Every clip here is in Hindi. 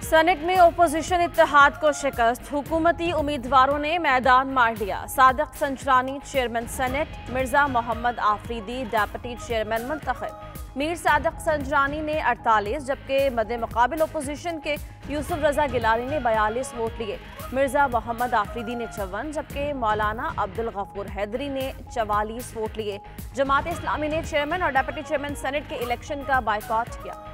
सेनेट में ओपोजिशन इत्तेहाद को शिकस्त, हुकूमती उम्मीदवारों ने मैदान मार दिया। Sadiq Sanjrani chairman senate, Mirza Mohammad Afridi deputy chairman मुंतखब। मीर सादिक संजरानी ने 48 जबकि मद्दे मुकाबिल ओपोजिशन के यूसुफ रजा गिलानी ने 42 वोट लिए। मिर्जा मोहम्मद आफरीदी ने 54 जबकि मौलाना अब्दुल गफूर हैदरी ने 44 वोट लिए। जमात इस्लामी ने चेयरमैन और डेप्यूटी चेयरमैन सेनेट के इलेक्शन का बायकॉट किया।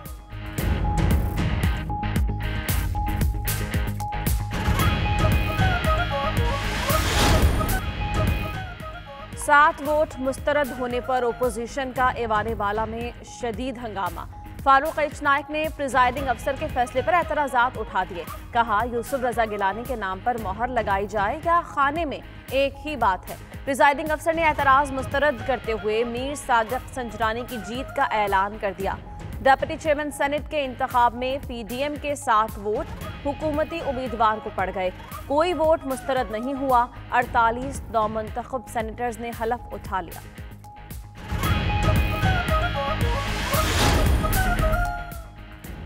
7 वोट मुस्तरद होने पर ओपोजिशन का एवान बाला में शदीद हंगामा। फारूक एच नाइक ने प्रिजाइडिंग अफसर के फैसले पर एतराजात उठा दिए। कहा, यूसुफ रजा गिलानी के नाम पर मोहर लगाई जाए या खाने में एक ही बात है। प्रिजाइडिंग अफसर ने एतराज मुस्तरद करते हुए मीर सादिक संजरानी की जीत का ऐलान कर दिया। डेप्यूटी चेयरमैन सेनेट के इंतखाब में पीडीएम के 7 वोट हुकूमती उम्मीदवार को पड़ गए। कोई वोट मुस्तरद नहीं हुआ। 48 नौमुंतखब सेनेटर्स ने हलफ उठा लिया।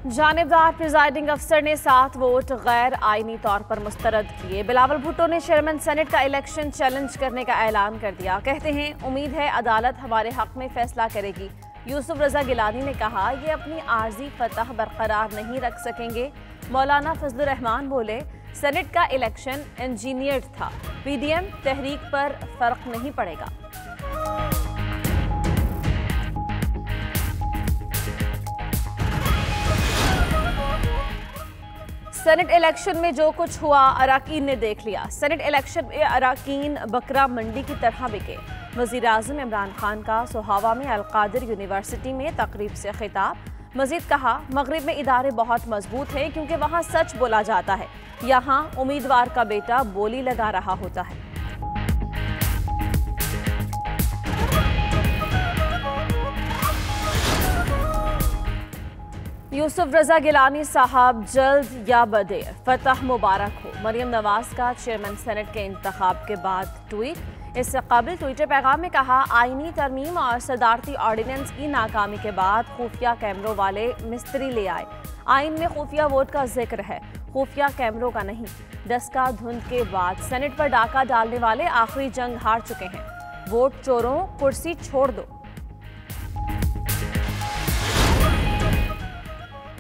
जानिबदार प्रिजाइडिंग अफसर ने 7 वोट गैर आईनी तौर पर मुस्तरद किए। बिलावल भुट्टो ने चेयरमैन सेनेट का इलेक्शन चैलेंज करने का ऐलान कर दिया। कहते हैं, उम्मीद है अदालत हमारे हक में फैसला करेगी। यूसुफ रजा गिलानी ने कहा, ये अपनी आर्जी फतह बरकरार नहीं रख सकेंगे। मौलाना फजलुर रहमान बोले, सेनेट का इलेक्शन इंजीनियर्ड था, पीडीएम तहरीक पर फर्क नहीं पड़ेगा। सेनेट इलेक्शन में जो कुछ हुआ अराकीन ने देख लिया। सेनेट इलेक्शन में अराकीन बकरा मंडी की तरह बिके। वज़ीर आज़म इमरान खान का सोहावा में अलकादिर यूनिवर्सिटी में तकरीब से खिताब। मजीद कहा, मगरिब में इदारे बहुत मजबूत हैं क्योंकि वहाँ सच बोला जाता है। यहाँ उम्मीदवार का बेटा बोली लगा रहा होता है। यूसुफ रजा गिलानी साहब जल्द या बदेर फतह मुबारक हो। मरियम नवाज का चेयरमैन सेनेट के इंतखाब के बाद ट्वीट। इससे कबल ट्विटर पैगाम में कहा, आईनी तरमीम और सदारती ऑर्डिनेंस की नाकामी के बाद खुफिया कैमरों वाले मिस्त्री ले आए। आइन में खुफिया वोट का जिक्र है, खुफिया कैमरों का नहीं। दस्का धुंध के बाद सेनेट पर डाका डालने वाले आखिरी जंग हार चुके हैं। वोट चोरों, कुर्सी छोड़ दो।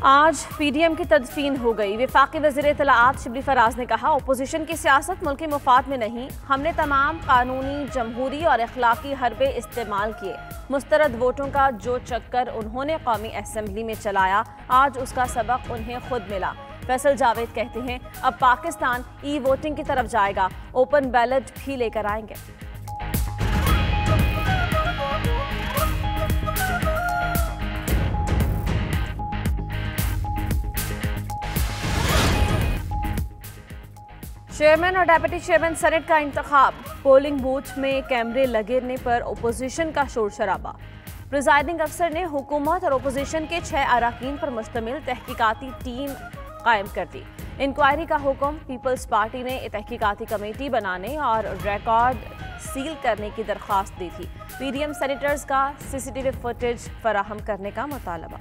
आज पीडीएम की तदफीन हो गई। वफाकी वज़ीर इत्तलाआत शिबली फराज ने कहा, ओपोजिशन की सियासत मुल्की मुफाद में नहीं। हमने तमाम कानूनी, जमहूरी और अखलाकी हरबे इस्तेमाल किए। मुस्तरद वोटों का जो चक्कर उन्होंने कौमी असम्बली में चलाया, आज उसका सबक उन्हें खुद मिला। फैसल जावेद कहते हैं, अब पाकिस्तान ई वोटिंग की तरफ जाएगा, ओपन बैलेट भी लेकर आएंगे। चेयरमैन और डेप्यूटी चेयरमैन सेनेट का इंतखाब। पोलिंग बूथ में कैमरे लगने पर ओपोजिशन का शोर शराबा। प्रिजाइडिंग अफसर ने हुकूमत और ओपोजिशन के 6 अराकीन पर मुश्तमिल तहकीकाती टीम कायम कर दी। इंक्वायरी का हुक्म। पीपल्स पार्टी ने तहकीकाती कमेटी बनाने और रिकॉर्ड सील करने की दरख्वास्त दी थी। पीडीएम सेनेटर्स का सीसीटीवी फुटेज फराहम करने का मुतालबा।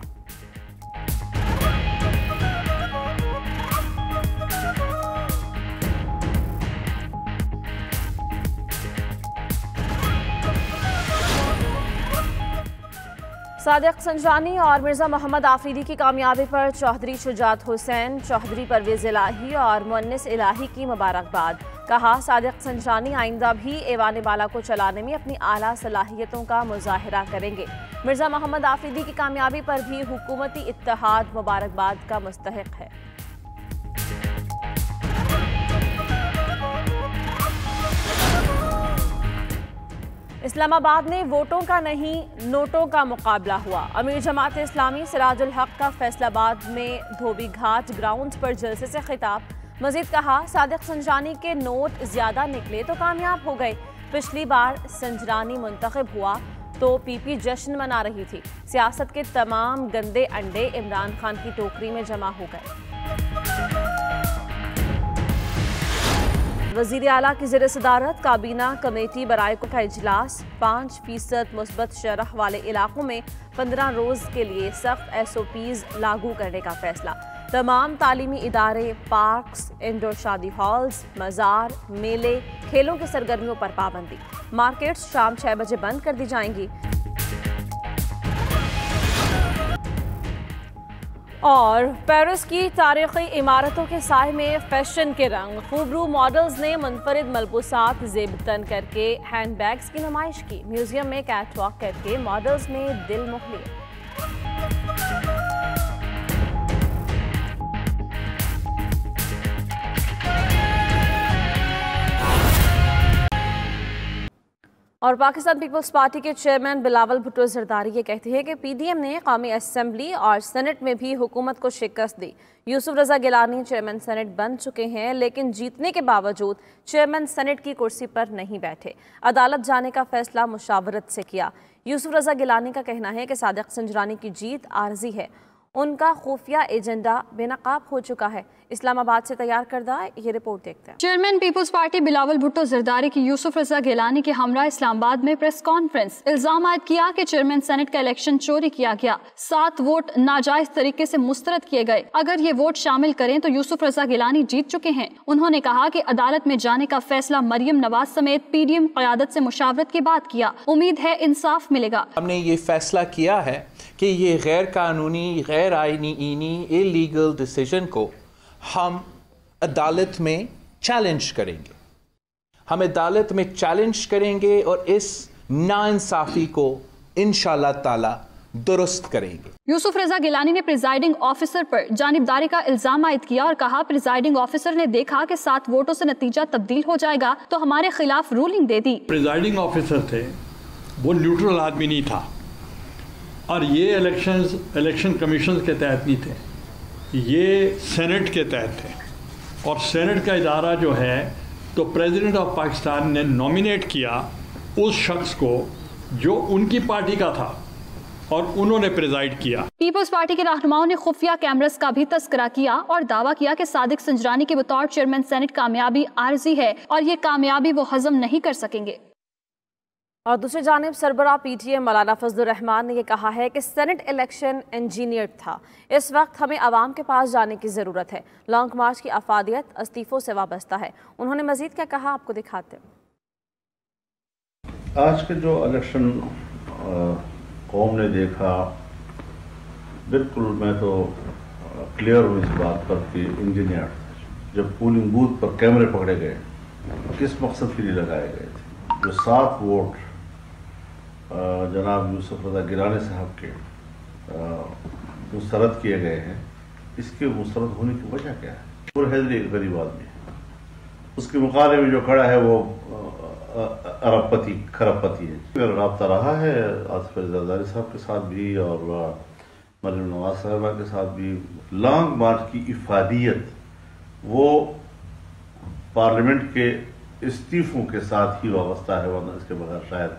सादिक संजरानी और मिर्जा मोहम्मद आफरीदी की कामयाबी पर चौधरी शुजात हुसैन, चौधरी परवेज इलाही और मुन्निस इलाही की मुबारकबाद। कहा, सादिक संजरानी आइंदा भी एवान बाला को चलाने में अपनी आला सलाहियतों का मुजाहिरा करेंगे। मिर्जा मोहम्मद आफरीदी की कामयाबी पर भी हुकूमती इत्तेहाद मुबारकबाद का मुस्तहिक है। इस्लामाबाद में वोटों का नहीं, नोटों का मुकाबला हुआ। अमीर जमात इस्लामी सिराजुल हक का फैसलाबाद में धोबी घाट ग्राउंड पर जलसे से खिताब। मजीद कहा, सादिक संजरानी के नोट ज्यादा निकले तो कामयाब हो गए। पिछली बार संजरानी मुंतखब हुआ तो पीपी जश्न मना रही थी। सियासत के तमाम गंदे अंडे इमरान खान की टोकरी में जमा हो गए। वज़ीर आला की ज़ेर सदारत काबीना कमेटी बराए का इजलास। 5% मुस्बत शरह वाले इलाकों में 15 रोज़ के लिए सख्त SOPs लागू करने का फैसला। तमाम तालीमी इदारे, पार्क्स, इंडोर शादी हॉल्स, मज़ार, मेले, खेलों की सरगर्मियों पर पाबंदी। मार्केट्स शाम 6 बजे बंद कर दी जाएंगी। और पेरिस की तारीखी इमारतों के साए में फैशन के रंग, खूबरू मॉडल्स ने मुनफरिद मलबूसात ज़ेब तन करके हैंडबैग्स की नुमाइश की। म्यूजियम में कैट वॉक करके मॉडल्स ने दिल मोह लिए। और पाकिस्तान पीपल्स पार्टी के चेयरमैन बिलावल भुट्टो जरदारी ये कहते हैं कि पीडीएम ने कौमी असेंबली और सेनेट में भी हुकूमत को शिकस्त दी। यूसुफ रजा गिलानी चेयरमैन सेनेट बन चुके हैं, लेकिन जीतने के बावजूद चेयरमैन सेनेट की कुर्सी पर नहीं बैठे। अदालत जाने का फैसला मुशावरत से किया। यूसुफ रजा गिलानी का कहना है कि सादिक संजरानी की जीत आर्जी है, उनका खुफिया एजेंडा बेनकाब हो चुका है। इस्लामाबाद से तैयार करदा ये रिपोर्ट देखते हैं। चेयरमैन पीपल्स पार्टी बिलावल भुट्टो जरदारी की यूसुफ रजा गिलानी के हमरा इस्लामाबाद में प्रेस कॉन्फ्रेंस। इल्जाम आयद किया कि चेयरमैन सेनेट का इलेक्शन चोरी किया गया, 7 वोट नाजायज तरीके से मुस्तरद किए गए। अगर ये वोट शामिल करें तो यूसुफ रजा गिलानी जीत चुके हैं। उन्होंने कहा कि अदालत में जाने का फैसला मरियम नवाज समेत पीडीएम क़यादत से मुशावरत के बाद किया। उम्मीद है इंसाफ मिलेगा। हमने ये फैसला किया है कि ये गैर कानूनी, गैर आईनी, इलीगल डिसीजन को हम अदालत में चैलेंज करेंगे। हम अदालत में चैलेंज करेंगे और इस नाइंसाफी को इंशाअल्लाह ताला दुरुस्त करेंगे। यूसुफ रजा गिलानी ने प्रिजाइडिंग ऑफिसर पर जानिबदारी का इल्जाम आयद किया और कहा प्रिजाइडिंग ऑफिसर ने देखा कि 7 वोटों से नतीजा तब्दील हो जाएगा तो हमारे खिलाफ रूलिंग दे दी। प्रिजाइडिंग ऑफिसर थे, वो न्यूट्रल आदमी नहीं था और ये इलेक्शन कमीशन के तहत नहीं थे, ये सेनेट के तहत थे। और सेनेट का इदारा जो है तो प्रेसिडेंट ऑफ पाकिस्तान ने नॉमिनेट किया उस शख्स को जो उनकी पार्टी का था और उन्होंने प्रिजाइड किया। पीपल्स पार्टी के रहनुमाओं ने खुफिया कैमरास का भी तस्करा किया और दावा किया कि सादिक संजरानी के बतौर चेयरमैन सेनेट कामयाबी आर्जी है और ये कामयाबी वो हजम नहीं कर सकेंगे। और दूसरी जानिब सरबराह पीटीएम मौलाना फजलुर रहमान ने यह कहा है कि सेनेट इलेक्शन इंजीनियर्ड था। इस वक्त हमें आवाम के पास जाने की ज़रूरत है। लॉन्ग मार्च की अफादियत इस्तीफों से वाबस्ता है। उन्होंने मजीद क्या कहा, आपको दिखाते हैं। आज के जो इलेक्शन कौम ने देखा, बिल्कुल मैं तो क्लियर हूँ इस बात पर कि इंजीनियर, जब पोलिंग बूथ पर कैमरे पकड़े गए किस मकसद के लिए लगाए गए थे। जो 7 वोट जनाब यूसुफ रजा गिलानी साहब के मुस्तरद किए गए हैं, इसके मुस्तरद होने की वजह क्या है? पुरहैदरी एक गरीब आदमी है, उसके मुकाबले में जो खड़ा है वो अरबपति खरबपति है। मेरा रब्ता रहा है आसिफ अली जरदारी साहब के साथ भी और मरियम नवाज साहबा के साथ भी। लॉन्ग मार्च की इफादियत वो पार्लियामेंट के इस्तीफों के साथ ही वाबस्ता है, वरना इसके बगैर शायद